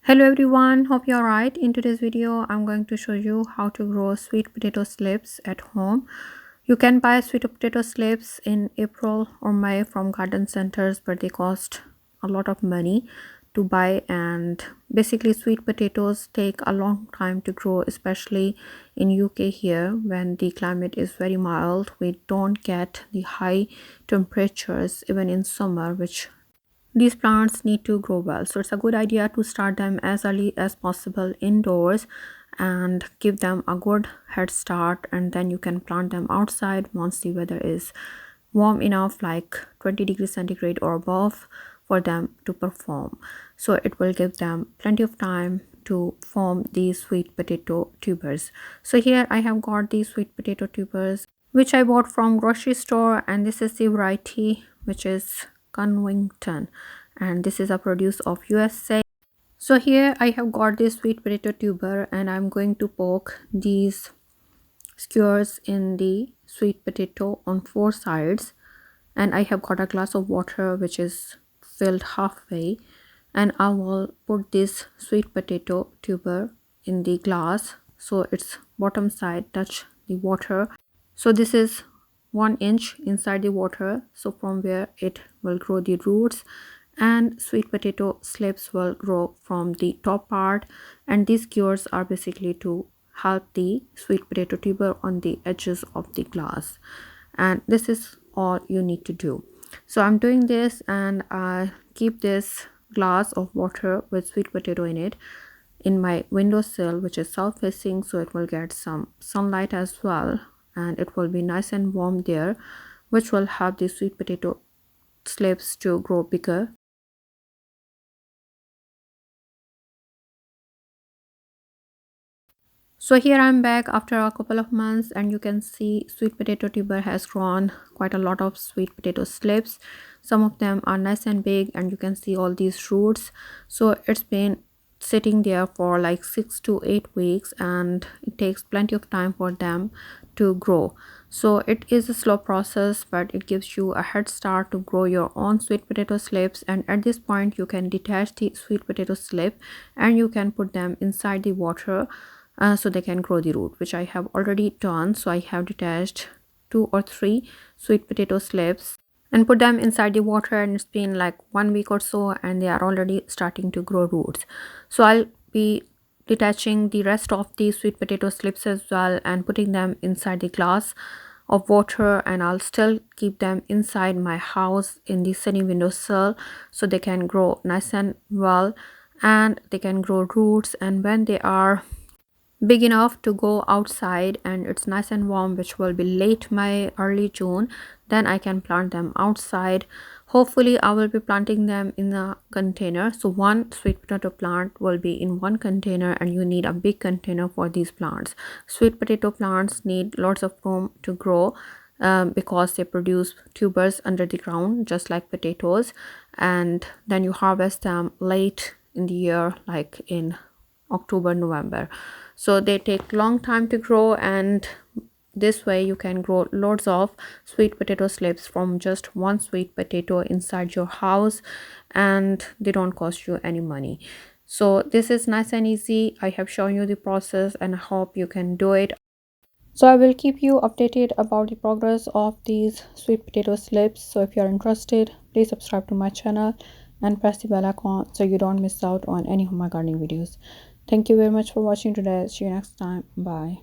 Hello everyone, hope you're right. In today's video, I'm going to show you how to grow sweet potato slips at home. You can buy sweet potato slips in April or May from garden centers, but they cost a lot of money to buy, and basically sweet potatoes take a long time to grow, especially in UK here when the climate is very mild. We don't get the high temperatures even in summer, which these plants need to grow well, so it's a good idea to start them as early as possible indoors and give them a good head start, and then you can plant them outside once the weather is warm enough, like 20 degrees centigrade or above, for them to perform. So it will give them plenty of time to form these sweet potato tubers. So here I have got these sweet potato tubers which I bought from grocery store, and this is the variety, which is Convington, and this is a produce of USA. So here I have got this sweet potato tuber, and I'm going to poke these skewers in the sweet potato on four sides, and I have got a glass of water which is filled halfway, and I will put this sweet potato tuber in the glass so its bottom side touch the water. So this is 1 inch inside the water, so from where it will grow the roots, and sweet potato slips will grow from the top part, and these cures are basically to help the sweet potato tuber on the edges of the glass, and this is all you need to do. So I'm doing this, and I keep this glass of water with sweet potato in it in my windowsill, which is south facing, so it will get some sunlight as well, and it will be nice and warm there, which will help the sweet potato slips to grow bigger. So here I'm back after a couple of months, and you can see sweet potato tuber has grown quite a lot of sweet potato slips. Some of them are nice and big, and you can see all these roots. So it's been sitting there for like 6 to 8 weeks, and it takes plenty of time for them to grow. So it is a slow process, but it gives you a head start to grow your own sweet potato slips. And at this point you can detach the sweet potato slip, and you can put them inside the water, so they can grow the root, which I have already done. So I have detached 2 or 3 sweet potato slips and put them inside the water, and it's been like 1 week or so, and they are already starting to grow roots. So I'll be detaching the rest of the sweet potato slips as well and putting them inside the glass of water, and I'll still keep them inside my house in the sunny windowsill so they can grow nice and well, and they can grow roots. And when they are big enough to go outside and it's nice and warm, which will be late May, early June, then I can plant them outside. Hopefully I will be planting them in a container, so one sweet potato plant will be in one container, and you need a big container for these plants. Sweet potato plants need lots of room to grow, because they produce tubers under the ground just like potatoes, and then you harvest them late in the year, like in October, November. So they take long time to grow, and this way you can grow loads of sweet potato slips from just one sweet potato inside your house, and they don't cost you any money. So this is nice and easy. I have shown you the process, and I hope you can do it. So I will keep you updated about the progress of these sweet potato slips. So if you're interested, please subscribe to my channel and press the bell icon so you don't miss out on any of my gardening videos. Thank you very much for watching today. See you next time. Bye.